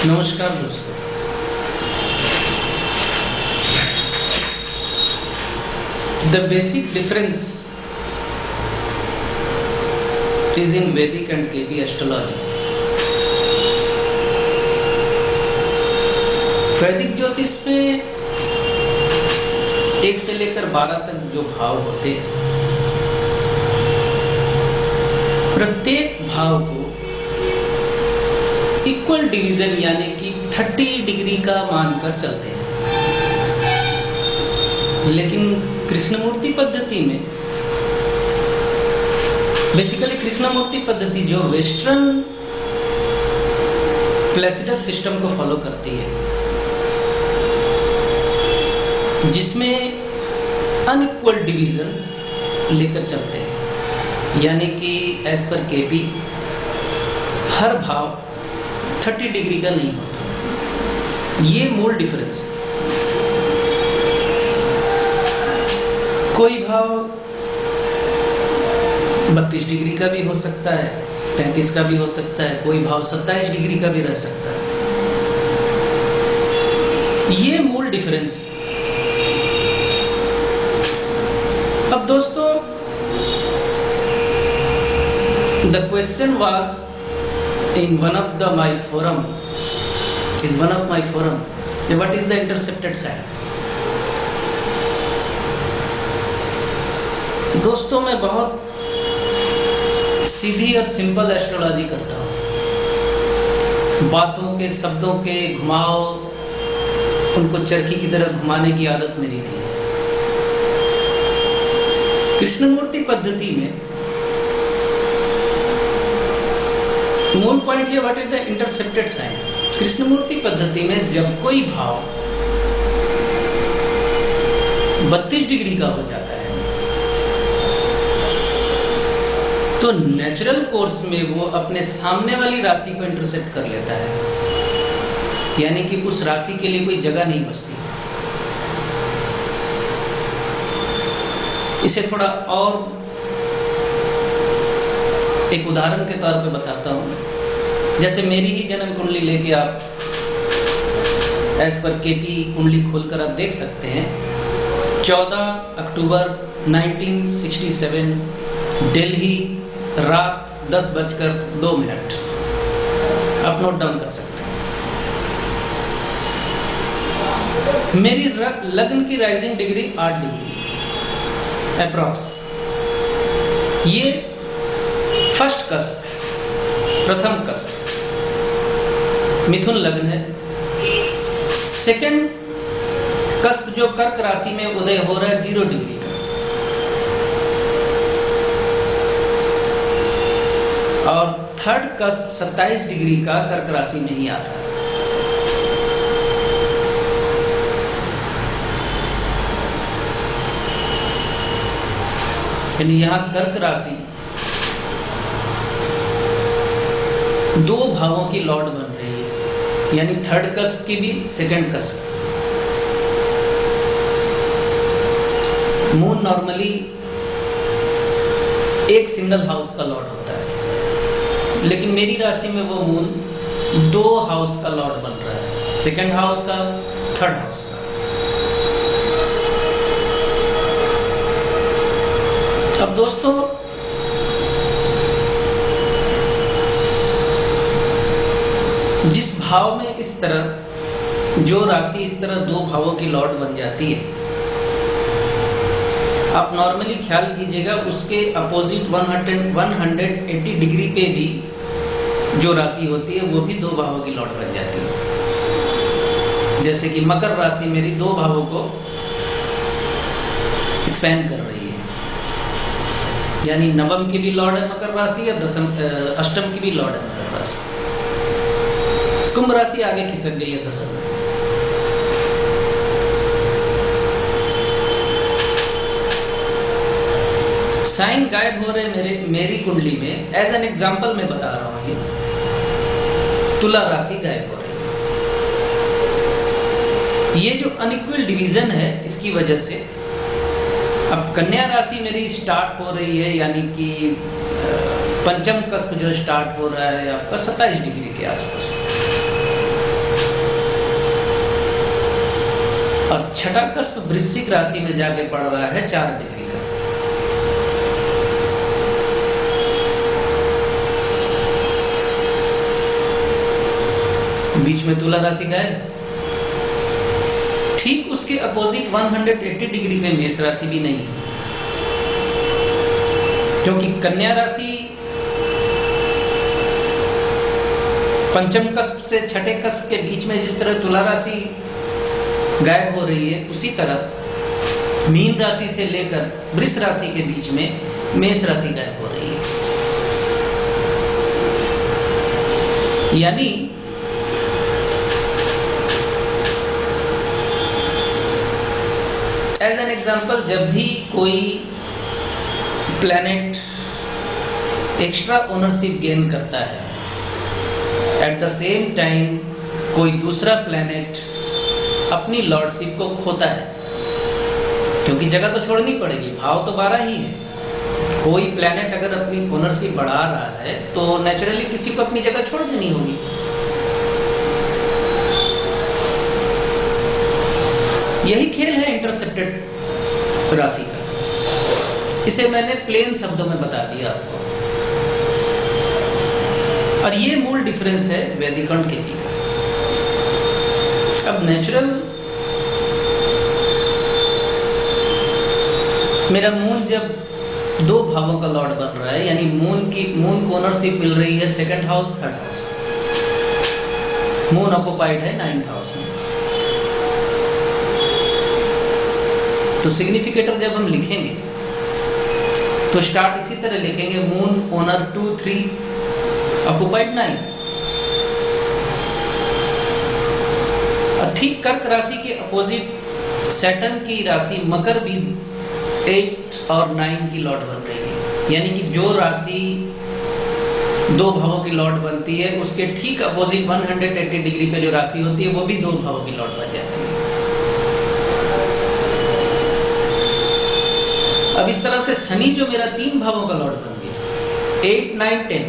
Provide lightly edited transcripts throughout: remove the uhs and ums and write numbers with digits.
नमस्कार दोस्तों। The basic difference is in Vedic and KP astrology. वैदिक ज्योतिष में 1 से लेकर 12 तक जो भाव होते हैं, प्रत्येक भाव को इक्वल डिवीजन यानी कि 30 डिग्री का मानकर चलते हैं। लेकिन कृष्णमूर्ति पद्धति में बेसिकली कृष्णमूर्ति पद्धति जो वेस्टर्न प्लेसिडस सिस्टम को फॉलो करती है, जिसमें अनइक्वल डिवीजन लेकर चलते हैं, यानी कि एज पर केपी हर भाव 30 डिग्री का नहीं होता। ये मूल डिफरेंस है। कोई भाव 32 डिग्री का भी हो सकता है, 35 का भी हो सकता है, कोई भाव 27 डिग्री का भी रह सकता है। ये मूल डिफरेंस है। अब दोस्तों, the question was in one of my forum, what is the intercepted sign? दोस्तों, मैं बहुत सीधी और सिंपल एस्ट्रोलॉजी करता हूँ। बातों के, शब्दों के घुमाव, उनको चरखी की तरह घुमाने की आदत मेरी नहीं है। कृष्णमूर्ति पद्धति में मूल पॉइंट ये, what is the intercepted sign. Krishnamurti पद्धति में जब कोई भाव 32 डिग्री का हो जाता है, तो नेचुरल कोर्स में वो अपने सामने वाली राशि को इंटरसेप्ट कर लेता है, यानी कि उस राशि के लिए कोई जगह नहीं बचती। इसे थोड़ा और एक उदाहरण के तौर पे बताता हूँ। जैसे मेरी ही जन्म कुंडली लेके आप एज पर केपी कुंडली खोलकर आप देख सकते हैं। 14 अक्टूबर 1967 दिल्ली, रात 10:02। आप नोट डाउन कर सकते हैं। मेरी लग्न की राइजिंग डिग्री 8 डिग्री अप्रॉक्स। ये फर्स्ट कस्प, प्रथम कस्प मिथुन लग्न है। सेकंड कस्प जो कर्क राशि में उदय हो रहा है 0 डिग्री का, और थर्ड कस्प 27 डिग्री का कर्क राशि में ही आ रहा है। यानी यहां कर्क राशि 2 भावों की लॉर्ड बन रही है, यानी थर्ड कस्प की भी, सेकंड कस्प। मून नॉर्मली एक सिंगल हाउस का लॉर्ड होता है, लेकिन मेरी राशि में वो मून 2 हाउस का लॉर्ड बन रहा है, सेकंड हाउस का, थर्ड हाउस का। अब दोस्तों, जिस भाव में इस तरह, जो राशि इस तरह 2 भावों की लॉर्ड बन जाती है, आप नॉर्मली ख्याल कीजिएगा उसके अपोजिट 180 डिग्री पे भी जो राशि होती है वो भी 2 भावों की लॉर्ड बन जाती है। जैसे कि मकर राशि मेरी 2 भावों को एक्सपैंड कर रही है, यानी नवम की भी लॉर्ड है मकर राशि, या अष्टम की भी लॉर्ड है मकर राशि। कुंभ राशि आगे खिसक गई है 10 में। साइन गायब हो रहे मेरी कुंडली में। एज एन एग्जांपल मैं बता रहा हूं, ये तुला राशि गायब हो रही है। ये जो अनइक्वल डिवीजन है, इसकी वजह से अब कन्या राशि मेरी स्टार्ट हो रही है, यानी कि पंचम कस्प जो स्टार्ट हो रहा है आपका 27 डिग्री के आसपास। और छठा कस्प वृश्चिक राशि में जाके पड़ रहा है 4 डिग्री का। बीच में तुला राशि का है। ठीक उसके अपोजिट 180 डिग्री पे मेष राशि भी नहीं है, क्योंकि कन्या राशि पंचम कस्प से छठे कस्प के बीच में जिस तरह तुला राशि गायब हो रही है, उसी तरह मीन राशि से लेकर वृष राशि के बीच में मेष राशि गायब हो रही है। यानी एज एन एग्जाम्पल, जब भी कोई प्लैनेट एक्स्ट्रा ओनरशिप गेन करता है, एट द सेम टाइम कोई दूसरा प्लैनेट अपनी लॉर्डशिप को खोता है, क्योंकि जगह तो छोड़नी पड़ेगी, भाव तो 12 ही है। कोई प्लैनेट अगर अपनी ओनरशिप बढ़ा रहा है तो नेचुरली किसी को अपनी जगह छोड़ देनी होगी। यही खेल है इंटरसेप्टेड राशि का। इसे मैंने प्लेन शब्दों में बता दिया आपको, और ये मूल डिफरेंस है वैदिक और केपी का। अब नेचुरल मेरा मून जब 2 भावों का लॉर्ड बन रहा है, यानी मून को ओनरशिप मिल रही है 2nd house 3rd house, moon occupied है 9th हाउस में। तो सिग्निफिकेटर जब हम लिखेंगे तो स्टार्ट इसी तरह लिखेंगे, मून ओनर 2 3 ऑक्युपाइड 9। और ठीक कर्क राशि के अपोजिट सैटर्न की राशि मकर भी 8 और 9 की लॉर्ड बन रही है। यानी कि जो राशि 2 भावों की लॉर्ड बनती है, उसके ठीक अपोजिट 180 डिग्री पे जो राशि होती है वो भी 2 भावों की लॉर्ड बन जाती है। अब इस तरह से शनि जो मेरा 3 भावों का लॉर्ड बन गया, 8 9 10।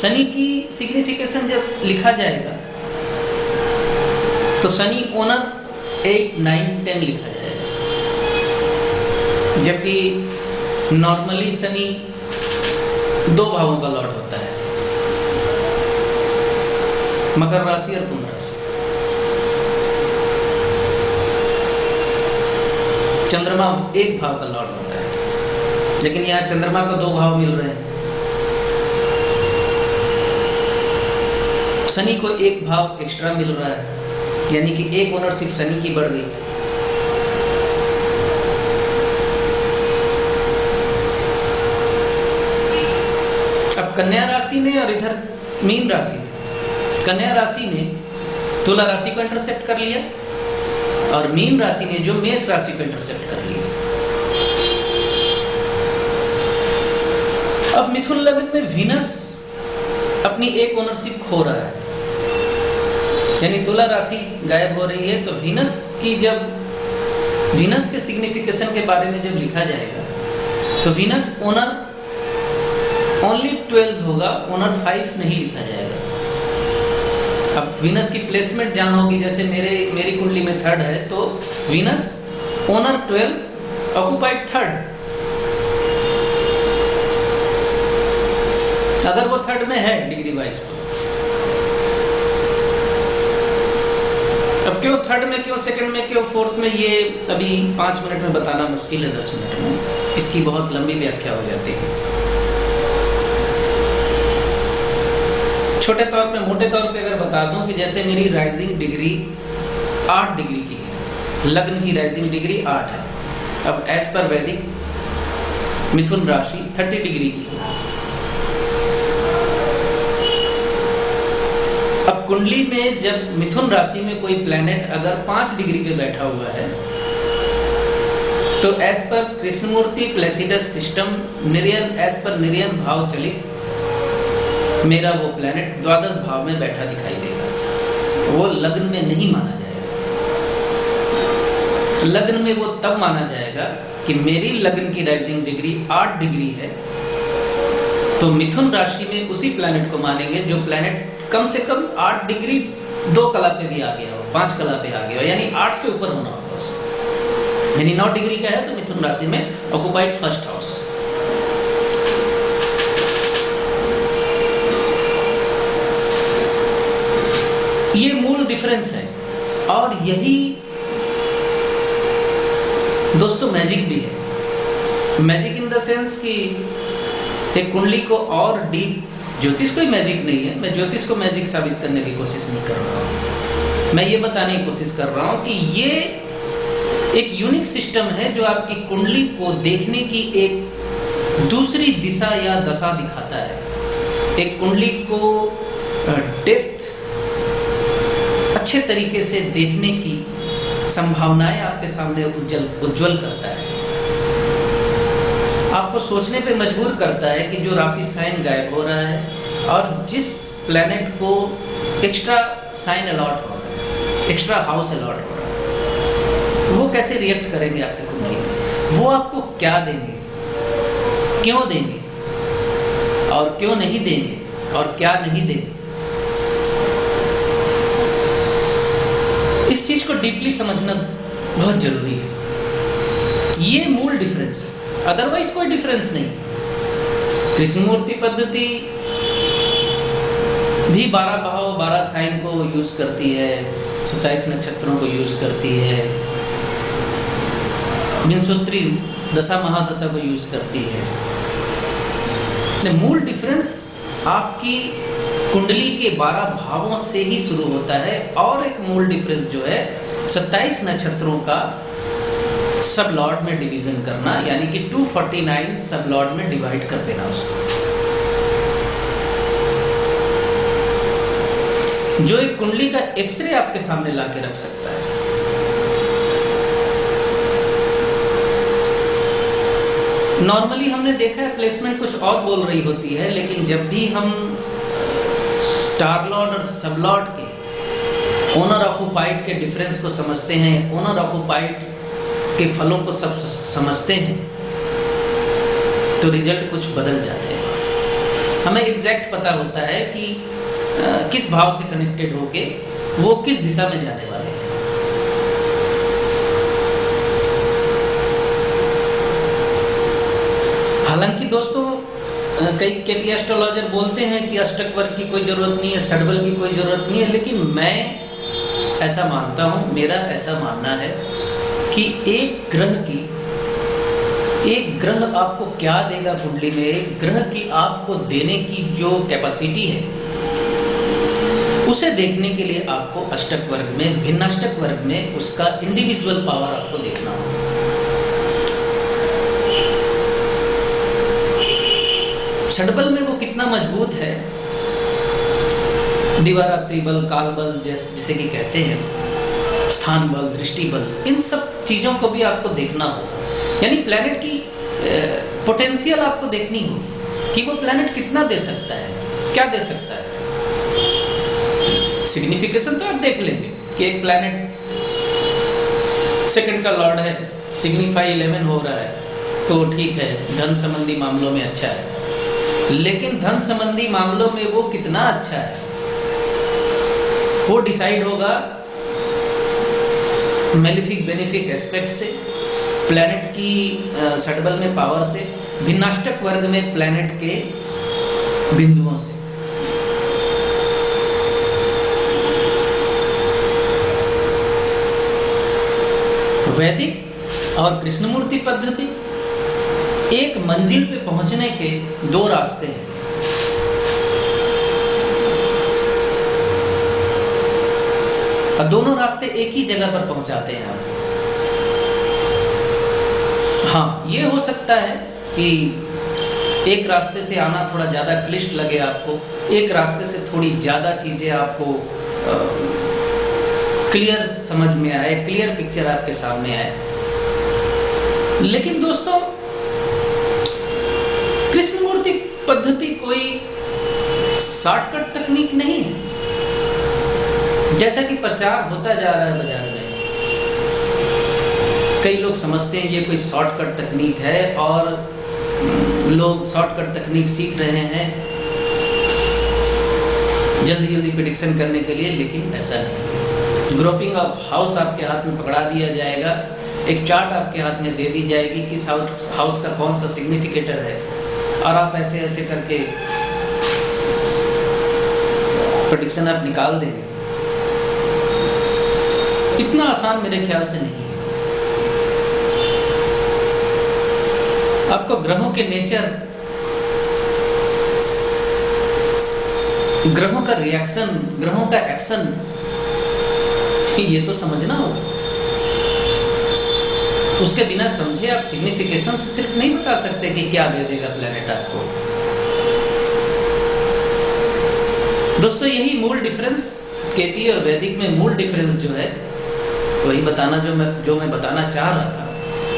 शनि की सिग्निफिकेशन जब लिखा जाएगा तो शनि ओनर 8 9 10 लिखा जाएगा, जबकि नॉर्मली शनि 2 भावों का लॉर्ड होता है, मकर राशि और कुंभ राशि। चंद्रमा 1 भाव का लॉर्ड होता है, लेकिन यहाँ चंद्रमा को 2 भाव मिल रहे हैं। शनि को 1 भाव एक्स्ट्रा मिल रहा है, यानी कि 1 ओनरशिप शनि की बढ़ गई। अब कन्या राशि ने और इधर मीन राशि ने, कन्या राशि ने तुला राशि को इंटरसेप्ट कर लिया और मीन राशि ने जो मेष राशि को इंटरसेप्ट कर लिया। अब मिथुन लग्न में वीनस अपनी 1 ओनरशिप खो रहा है, यानी तुला राशि गायब हो रही है। तो वीनस की जब वीनस के सिग्निफिकेशन के बारे में जब लिखा जाएगा तो वीनस ओनर ओनली 12 होगा, ओनर 5 नहीं लिखा जाएगा। अब वीनस की प्लेसमेंट जहां होगी, जैसे मेरी कुंडली में 3rd है, तो वीनस ओनर 12 ऑक्युपाइड 3rd। अगर वो 3rd में है डिग्री वाइज तो अब क्यों 3rd में, क्यों 2nd में, क्यों 4th में, ये अभी 5 मिनट में बताना मुश्किल है, 10 मिनट में इसकी बहुत लंबी व्याख्या हो जाती है। छोटे तौर पे, मोटे तौर पे अगर बता दूं कि जैसे मेरी राइजिंग डिग्री 8 डिग्री की है, लग्न की राइजिंग डिग्री 8 है। अब एज पर वैदिक मिथुन राशि 30 डिग्री की है। अब कुंडली में जब मिथुन राशि में कोई प्लैनेट अगर 5 डिग्री पे बैठा हुआ है तो as per Krishnamurti Placidus system निरयन, एज पर निरयन भाव चलित मेरा वो प्लैनेट 12 भाव में बैठा दिखाई देगा। वो लग्न में नहीं माना जाएगा। लग्न में वो तब माना जाएगा कि मेरी लग्न की राइजिंग डिग्री 8 डिग्री है, तो मिथुन राशि में उसी प्लैनेट को मानेंगे जो प्लैनेट कम से कम 8 डिग्री 2 कला पे भी आ गया हो, 5 कला पे आ गया हो, यानी 8 से ऊपर होना होगा उसमें। यानी 9 डिग्री का है तो मिथुन राशि में ऑक्युपाइड फर्स्ट हाउस। ये मूल डिफरेंस है, और यही दोस्तों मैजिक भी है। मैजिक इन द सेंस कि एक कुंडली को और डीप, ज्योतिष कोई मैजिक नहीं है, मैं ज्योतिष को मैजिक साबित करने की कोशिश नहीं कर रहा हूँ, मैं ये बताने की कोशिश कर रहा हूँ कि ये एक यूनिक सिस्टम है जो आपकी कुंडली को देखने की एक दूसरी दिशा या दशा दिखाता है। एक कुंडली को डेप्थ अच्छे तरीके से देखने की संभावनाएं आपके सामने उज्जवल करता है, आपको सोचने पे मजबूर करता है कि जो राशि साइन गायब हो रहा है और जिस प्लेनेट को एक्स्ट्रा साइन अलॉट हो रहा है, एक्स्ट्रा हाउस अलॉट हो रहा है, वो कैसे रिएक्ट करेंगे आपकी कुंडली में, वो आपको क्या देंगे, क्यों देंगे और क्यों नहीं देंगे और क्या नहीं देंगे। इस चीज को डीपली समझना बहुत जरूरी है। ये मूल डिफरेंस है, अदरवाइज कोई डिफरेंस नहीं। कृष्णमूर्ति पद्धति भी 12 भाव 12 साइन को यूज करती है, 27 नक्षत्रों को यूज करती है, विंशोत्तरी दशा महादशा को यूज करती है। मूल डिफरेंस आपकी कुंडली के 12 भावों से ही शुरू होता है, और एक मूल डिफरेंस जो है 27 नक्षत्रों का सब लॉर्ड में डिवीजन करना, यानी कि 249 सब लॉर्ड में डिवाइड कर देना उसको, जो एक कुंडली का एक्सरे आपके सामने ला के रख सकता है। नॉर्मली हमने देखा है प्लेसमेंट कुछ और बोल रही होती है, लेकिन जब भी हम स्टार लॉर्ड और सब लॉर्ड के ओनर ऑक्युपाइड के डिफरेंस को समझते हैं, ओनर ऑक्युपाइड के फलों को सब समझते हैं, तो रिजल्ट कुछ बदल जाते हैं। हमें एग्जैक्ट पता होता है कि किस भाव से कनेक्टेड होके वो किस दिशा में जाने वाले हैं। हालांकि दोस्तों कई एस्ट्रोलॉजर बोलते हैं कि अष्टक वर्ग की कोई जरूरत नहीं है, षड्बल की कोई जरूरत नहीं है, लेकिन मैं ऐसा मानता हूं, मेरा ऐसा मानना है कि एक ग्रह आपको क्या देगा कुंडली में, एक ग्रह की आपको देने की जो कैपेसिटी है, उसे देखने के लिए आपको अष्टक वर्ग में, भिन्नाष्टक वर्ग में उसका इंडिविजुअल पावर आपको देखना होगा। षड्बल में वो कितना मजबूत है, दिवारात्रि बल, काल बल जिसे कि कहते हैं, स्थान बल, दृष्टि बल, इन सब चीजों को भी आपको देखना होगा। यानी प्लेनेट की पोटेंशियल आपको देखनी होगी कि वो प्लेनेट कितना दे सकता है, क्या दे सकता है। सिग्निफिकेशन तो आप देख लेंगे कि एक प्लेनेट सेकंड का लॉर्ड है, सिग्निफाई 11 हो रहा है, तो ठीक है, धन संबंधी मामलों में अच्छा है, लेकिन धन संबंधी मामलों में वो कितना अच्छा है वो डिसाइड होगा मेलिफिक बेनिफिक एस्पेक्ट से, प्लैनेट की षड्बल में पावर से, भिन्नाष्टक वर्ग में प्लैनेट के बिंदुओं से। वैदिक और कृष्णमूर्ति पद्धति एक मंजिल पे पहुंचने के 2 रास्ते हैं। और दोनों रास्ते एक ही जगह पर पहुंचाते हैं आपको। हाँ, ये हो सकता है कि एक रास्ते से आना थोड़ा ज्यादा क्लिष्ट लगे आपको, एक रास्ते से थोड़ी ज्यादा चीजें आपको क्लियर समझ में आए, क्लियर पिक्चर आपके सामने आए। लेकिन दोस्तों, कृष्णमूर्ति पद्धति कोई शॉर्टकट तकनीक नहीं है, जैसा कि प्रचार होता जा रहा है बाजार में। कई लोग समझते हैं ये कोई शॉर्टकट तकनीक है और लोग शॉर्टकट तकनीक सीख रहे हैं। जल्दी जल्दी प्रेडिक्शन करने के लिए, लेकिन ऐसा नहीं। ग्रुपिंग ऑफ हाउस आपके हाथ में पकड़ा दिया जाएगा, एक चार्ट आपके हाथ में दे दी जाएगी किस हाउस का कौन सा सिग्निफिकेटर है, और आप ऐसे ऐसे करके प्रेडिक्शन आप निकाल देंगे। इतना आसान मेरे ख्याल से नहीं है। आपको ग्रहों के नेचर, ग्रहों का रिएक्शन, ग्रहों का एक्शन, ये तो समझना होगा। उसके बिना समझे आप सिग्निफिकेशन से सिर्फ नहीं बता सकते कि क्या दे देगा प्लेनेट आपको। दोस्तों, यही मूल डिफरेंस केपी और वैदिक में, मूल डिफरेंस जो है वही बताना जो मैं बताना चाह रहा था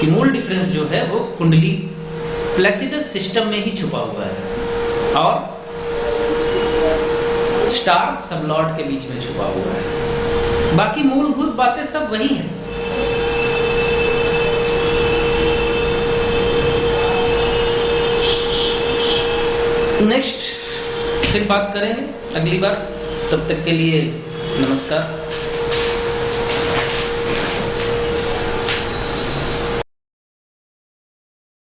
कि मूल डिफरेंस जो है वो कुंडली प्लेसिडस सिस्टम में ही छुपा हुआ है और स्टार सबलॉर्ड के बीच में छुपा हुआ है। बाकी मूलभूत बातें सब वही हैं। नेक्स्ट फिर बात करेंगे अगली बार। तब तक के लिए नमस्कार।